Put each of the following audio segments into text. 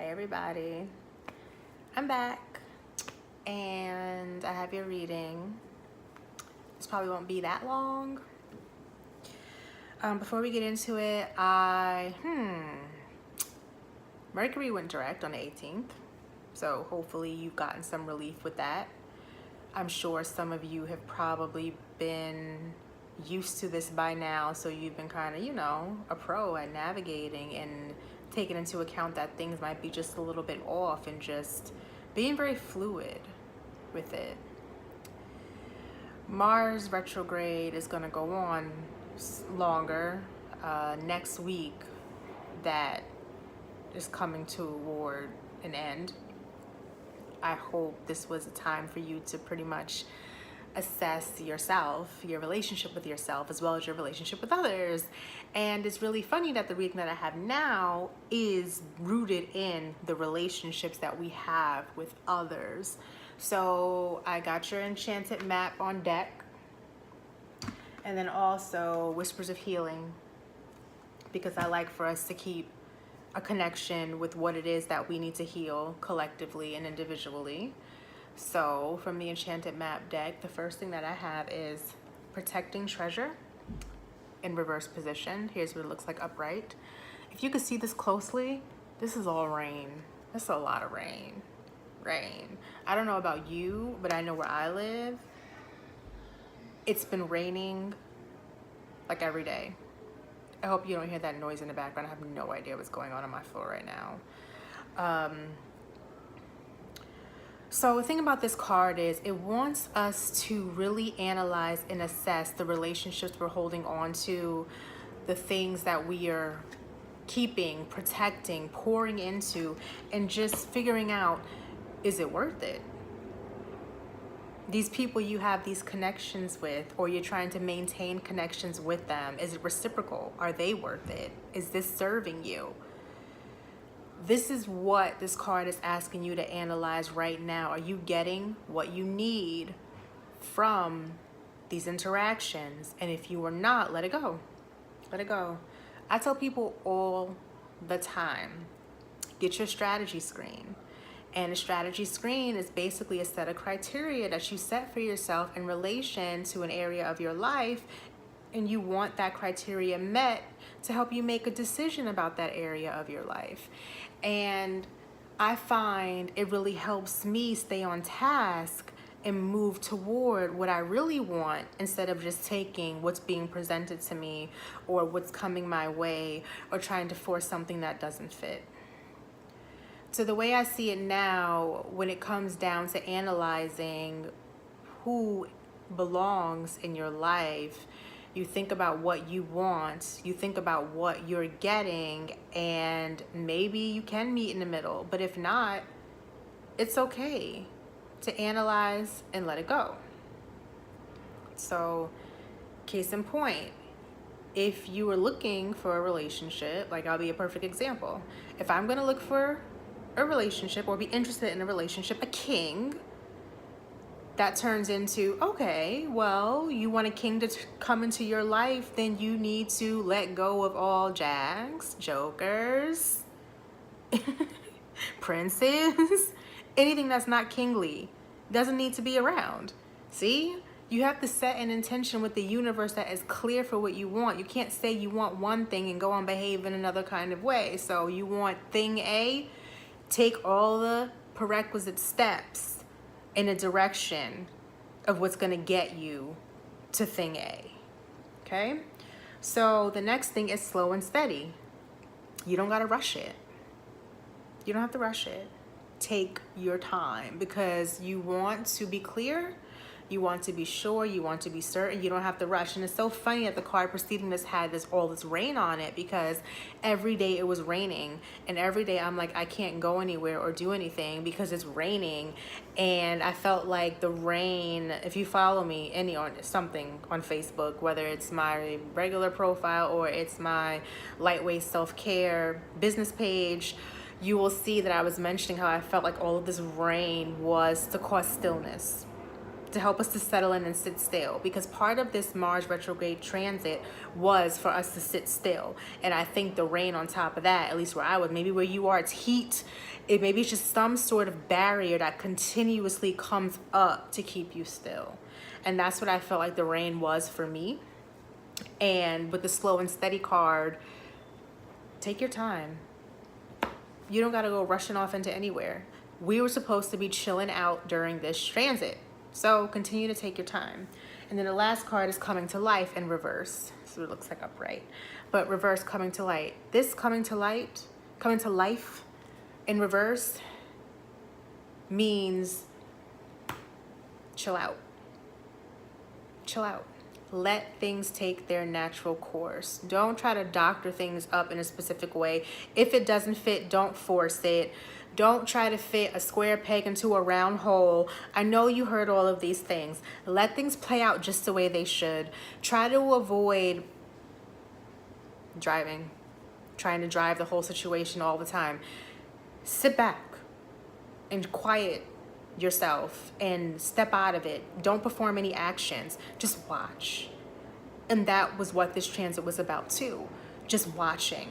Hey everybody, I'm back and I have your reading. This probably won't be that long. Before we get into it, Mercury went direct on the 18th, so hopefully you've gotten some relief with that. I'm sure some of you have probably been used to this by now, so you've been kind of, a pro at navigating and taking into account that things might be just a little bit off and just being very fluid with it. Mars retrograde is going to go on longer. Next week, that is coming toward an end. I hope this was a time for you to pretty much assess yourself, your relationship with yourself, as well as your relationship with others. And it's really funny that the reading that I have now is rooted in the relationships that we have with others. So I got your enchanted map on deck, and then also Whispers of Healing, because I like for us to keep a connection with what it is that we need to heal collectively and individually. So from the enchanted map deck, the first thing that I have is Protecting Treasure in reverse position. Here's what it looks like upright. If you can see this closely, this is all rain. That's a lot of rain. I don't know about you, but I know where I live, it's been raining like every day. I hope you don't hear that noise in the background. I have no idea what's going on my floor right now. So the thing about this card is it wants us to really analyze and assess the relationships we're holding on to, the things that we are keeping, protecting, pouring into, and just figuring out, is it worth it? These people you have these connections with, or you're trying to maintain connections with them, is it reciprocal? Are they worth it? Is this serving you? This is what this card is asking you to analyze right now. Are you getting what you need from these interactions? And if you are not, let it go. Let it go. I tell people all the time, get your strategy screen. And a strategy screen is basically a set of criteria that you set for yourself in relation to an area of your life, and you want that criteria met to help you make a decision about that area of your life. And I find it really helps me stay on task and move toward what I really want, instead of just taking what's being presented to me or what's coming my way or trying to force something that doesn't fit. So the way I see it now, when it comes down to analyzing who belongs in your life, you think about what you want, you think about what you're getting, and maybe you can meet in the middle. But if not, it's okay to analyze and let it go. So, case in point, if you were looking for a relationship, like I'll be a perfect example. If I'm gonna look for a relationship or be interested in a relationship, a king, that turns into, okay, well, you want a king to come into your life, then you need to let go of all jags, jokers, princes, anything that's not kingly doesn't need to be around. See? You have to set an intention with the universe that is clear for what you want. You can't say you want one thing and go on behave in another kind of way. So you want thing A, take all the prerequisite steps in a direction of what's going to get you to thing A. Okay? So the next thing is slow and steady. You don't got to rush it. You don't have to rush it. Take your time, because you want to be clear, you want to be sure, you want to be certain. You don't have to rush. And it's so funny that the card preceding this had all this rain on it, because every day it was raining, and every day I'm like, I can't go anywhere or do anything because it's raining. And I felt like the rain, if you follow me on something on Facebook, whether it's my regular profile or it's my Lightways Self-Care business page, you will see that I was mentioning how I felt like all of this rain was to cause stillness, to help us to settle in and sit still, because part of this Mars retrograde transit was for us to sit still. And I think the rain on top of that, at least where I was, maybe where you are, it's heat. Maybe it's just some sort of barrier that continuously comes up to keep you still. And that's what I felt like the rain was for me. And with the slow and steady card, take your time. You don't got to go rushing off into anywhere. We were supposed to be chilling out during this transit. So continue to take your time. And then the last card is coming to life in reverse. So it looks like upright, but reverse, coming to light. This coming to life in reverse means chill out. Chill out. Let things take their natural course. Don't try to doctor things up in a specific way. If it doesn't fit, don't force it. Don't try to fit a square peg into a round hole. I know you heard all of these things. Let things play out just the way they should. Try to avoid trying to drive the whole situation all the time. Sit back and quiet yourself and step out of it. Don't perform any actions. Just watch. And that was what this transit was about too. Just watching,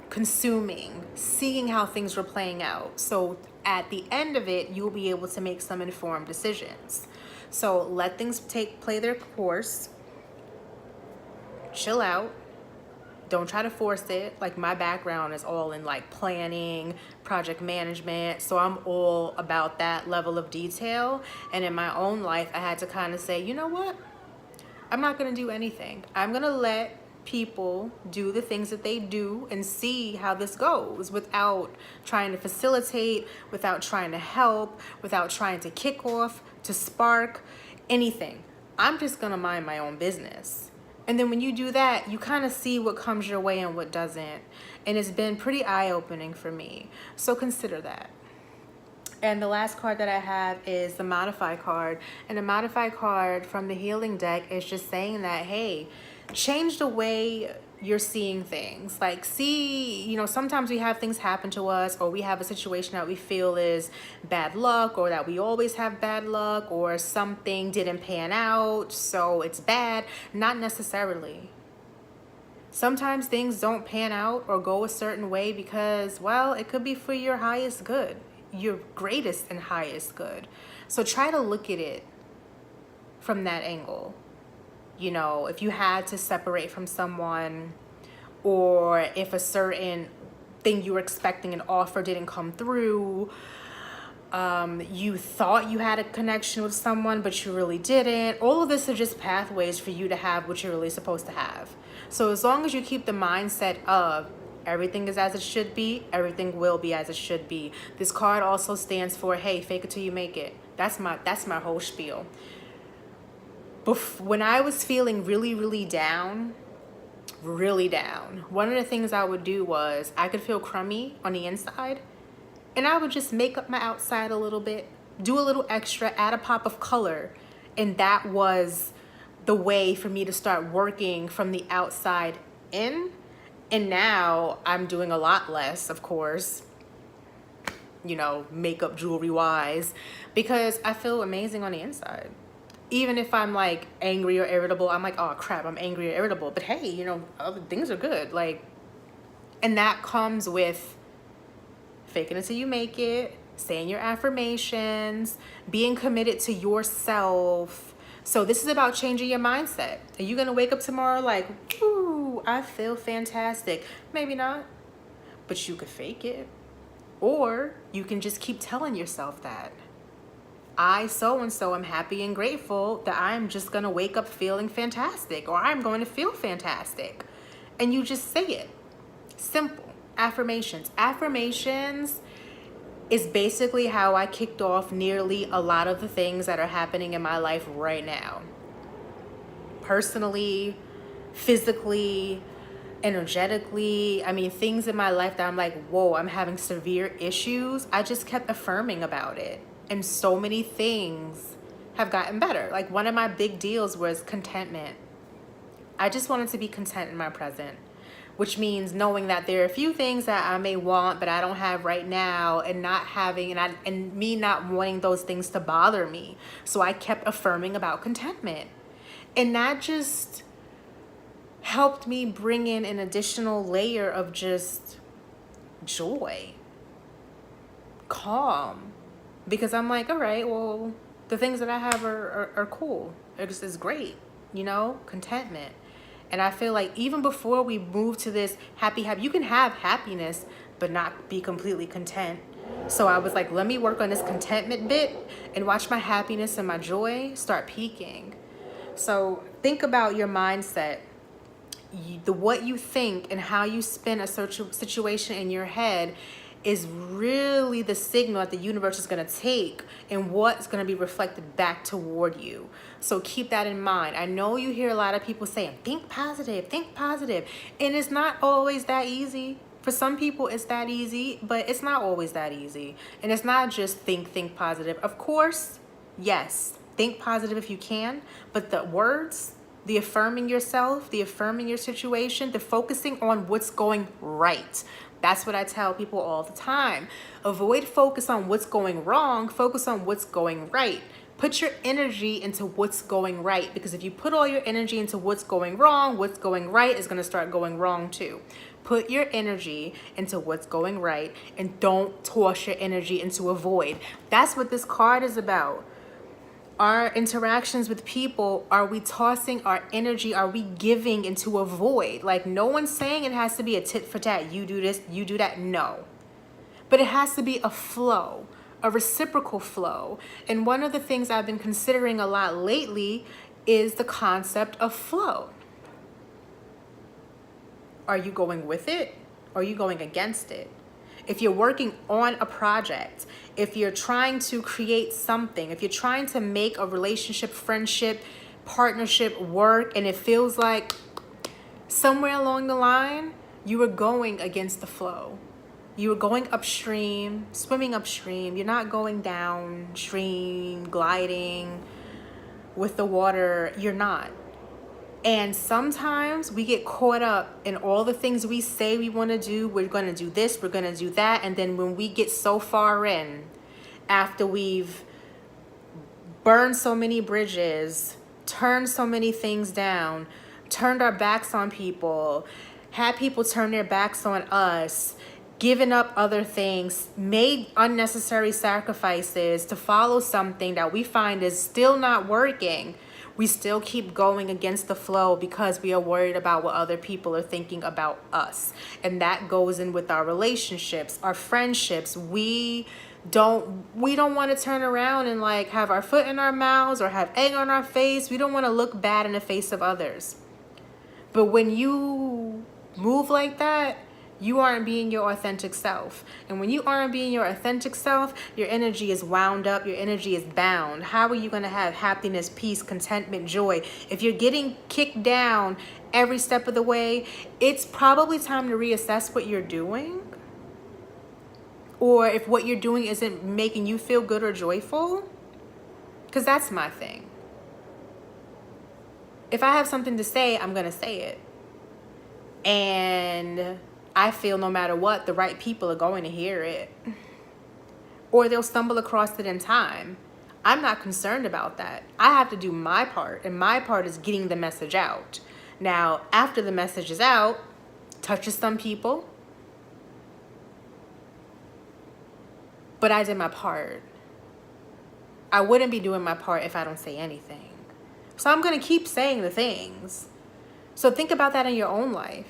consuming, seeing how things were playing out. So at the end of it, you'll be able to make some informed decisions. So let things play their course. Chill out. Don't try to force it. Like, my background is all in like planning, project management. So I'm all about that level of detail. And in my own life, I had to kind of say, you know what? I'm not going to do anything. I'm going to let people do the things that they do and see how this goes, without trying to facilitate, without trying to help, without trying to kick off, to spark anything. I'm just going to mind my own business. And then when you do that, you kind of see what comes your way and what doesn't. And it's been pretty eye-opening for me. So consider that. And the last card that I have is the Modify card. And the Modify card from the Healing deck is just saying that, hey, change the way you're seeing things. Like, see, you know, sometimes we have things happen to us, or we have a situation that we feel is bad luck, or that we always have bad luck, or something didn't pan out, so it's bad. Not necessarily. Sometimes things don't pan out or go a certain way because, well, it could be for your highest good, your greatest and highest good. So try to look at it from that angle. You know, if you had to separate from someone, or if a certain thing you were expecting, an offer didn't come through, you thought you had a connection with someone, but you really didn't. All of this are just pathways for you to have what you're really supposed to have. So as long as you keep the mindset of everything is as it should be, everything will be as it should be. This card also stands for, hey, fake it till you make it. That's my whole spiel. When I was feeling really down, one of the things I would do was, I could feel crummy on the inside, and I would just make up my outside a little bit, do a little extra, add a pop of color. And that was the way for me to start working from the outside in. And now I'm doing a lot less, of course, you know, makeup, jewelry wise, because I feel amazing on the inside. Even if I'm like angry or irritable, I'm like, oh crap, I'm angry or irritable. But hey, you know, other things are good. Like, and that comes with faking it till you make it, saying your affirmations, being committed to yourself. So this is about changing your mindset. Are you gonna wake up tomorrow like, ooh, I feel fantastic? Maybe not, but you could fake it. Or you can just keep telling yourself that. I so-and-so am happy and grateful that I'm just going to wake up feeling fantastic, or I'm going to feel fantastic. And you just say it. Simple. Affirmations. Affirmations is basically how I kicked off nearly a lot of the things that are happening in my life right now. Personally, physically, energetically. I mean, things in my life that I'm like, whoa, I'm having severe issues. I just kept affirming about it. And so many things have gotten better. Like, one of my big deals was contentment. I just wanted to be content in my present. which means knowing that there are a few things that I may want but I don't have right now, and not having and me not wanting those things to bother me. So I kept affirming about contentment, and that just helped me bring in an additional layer of just joy, calm, because I'm like, all right, well, the things that I have are cool. It's great, you know, contentment. And I feel like even before we move to this happy, you can have happiness, but not be completely content. So I was like, let me work on this contentment bit and watch my happiness and my joy start peaking. So think about your mindset. What you think and how you spin a situation in your head is really the signal that the universe is going to take and what's going to be reflected back toward you. So keep that in mind. I know you hear a lot of people saying, think positive, and it's not always that easy. For some people it's that easy, but it's not always that easy. And it's not just think positive. Of course, yes, think positive if you can, but the words, the affirming yourself, the affirming your situation, the focusing on what's going right. That's what I tell people all the time. Avoid focus on what's going wrong, focus on what's going right. Put your energy into what's going right, because if you put all your energy into what's going wrong, what's going right is going to start going wrong too. Put your energy into what's going right, and don't toss your energy into a void. That's what this card is about. Our interactions with people, are we tossing our energy? Are we giving into a void? Like, no one's saying it has to be a tit for tat. You do this, you do that. No. But it has to be a flow, a reciprocal flow. And one of the things I've been considering a lot lately is the concept of flow. Are you going with it? Or are you going against it? If you're working on a project, if you're trying to create something, if you're trying to make a relationship, friendship, partnership work, and it feels like somewhere along the line, you are going against the flow. You are going upstream, swimming upstream. You're not going downstream, gliding with the water. You're not. And sometimes we get caught up in all the things we say we want to do. We're going to do this, we're going to do that. And then when we get so far in, after we've burned so many bridges, turned so many things down, turned our backs on people, had people turn their backs on us, given up other things, made unnecessary sacrifices to follow something that we find is still not working, we still keep going against the flow because we are worried about what other people are thinking about us. And that goes in with our relationships, our friendships. We don't want to turn around and like have our foot in our mouths or have egg on our face. We don't want to look bad in the face of others. But when you move like that, you aren't being your authentic self. And when you aren't being your authentic self, your energy is wound up, your energy is bound. How are you going to have happiness, peace, contentment, joy? If you're getting kicked down every step of the way, it's probably time to reassess what you're doing. Or if what you're doing isn't making you feel good or joyful. Because that's my thing. If I have something to say, I'm going to say it. And I feel no matter what, the right people are going to hear it. Or they'll stumble across it in time. I'm not concerned about that. I have to do my part, and my part is getting the message out. Now, after the message is out, touches some people, but I did my part. I wouldn't be doing my part if I don't say anything. So I'm going to keep saying the things. So think about that in your own life.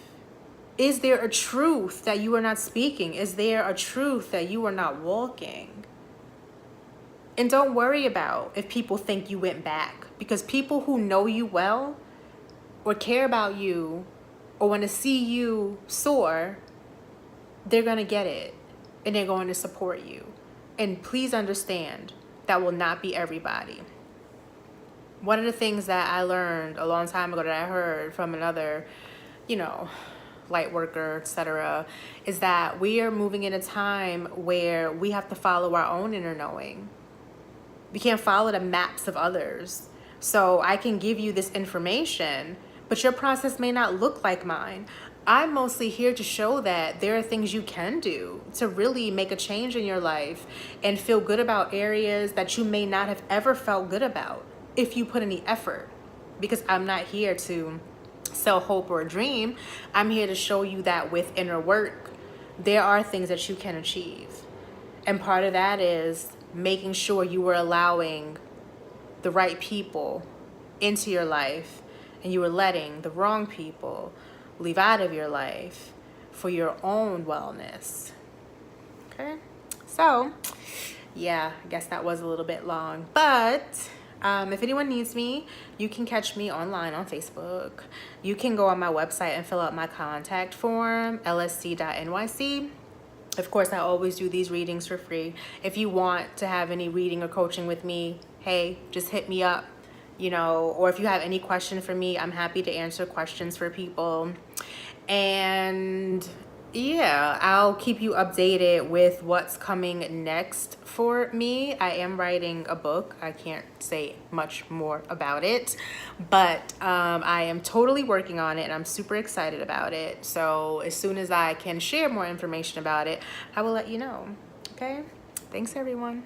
Is there a truth that you are not speaking? Is there a truth that you are not walking? And don't worry about if people think you went back, because people who know you well or care about you or want to see you soar, they're going to get it and they're going to support you. And please understand, that will not be everybody. One of the things that I learned a long time ago that I heard from another, light worker, etc., is that we are moving in a time where we have to follow our own inner knowing. We can't follow the maps of others. So I can give you this information, but your process may not look like mine. I'm mostly here to show that there are things you can do to really make a change in your life and feel good about areas that you may not have ever felt good about if you put any effort. Because I'm not here to sell hope or a dream. I'm here to show you that with inner work, there are things that you can achieve. And part of that is making sure you were allowing the right people into your life and you were letting the wrong people leave out of your life for your own wellness. Okay, so yeah, I guess that was a little bit long, but if anyone needs me, you can catch me online on Facebook. You can go on my website and fill out my contact form, lsc.nyc. Of course, I always do these readings for free. If you want to have any reading or coaching with me, hey, just hit me up, you know, or if you have any question for me, I'm happy to answer questions for people. And yeah, I'll keep you updated with what's coming next for me. I am writing a book. I can't say much more about it, but I am totally working on it and I'm super excited about it. So as soon as I can share more information about it, I will let you know. Okay? Thanks, everyone.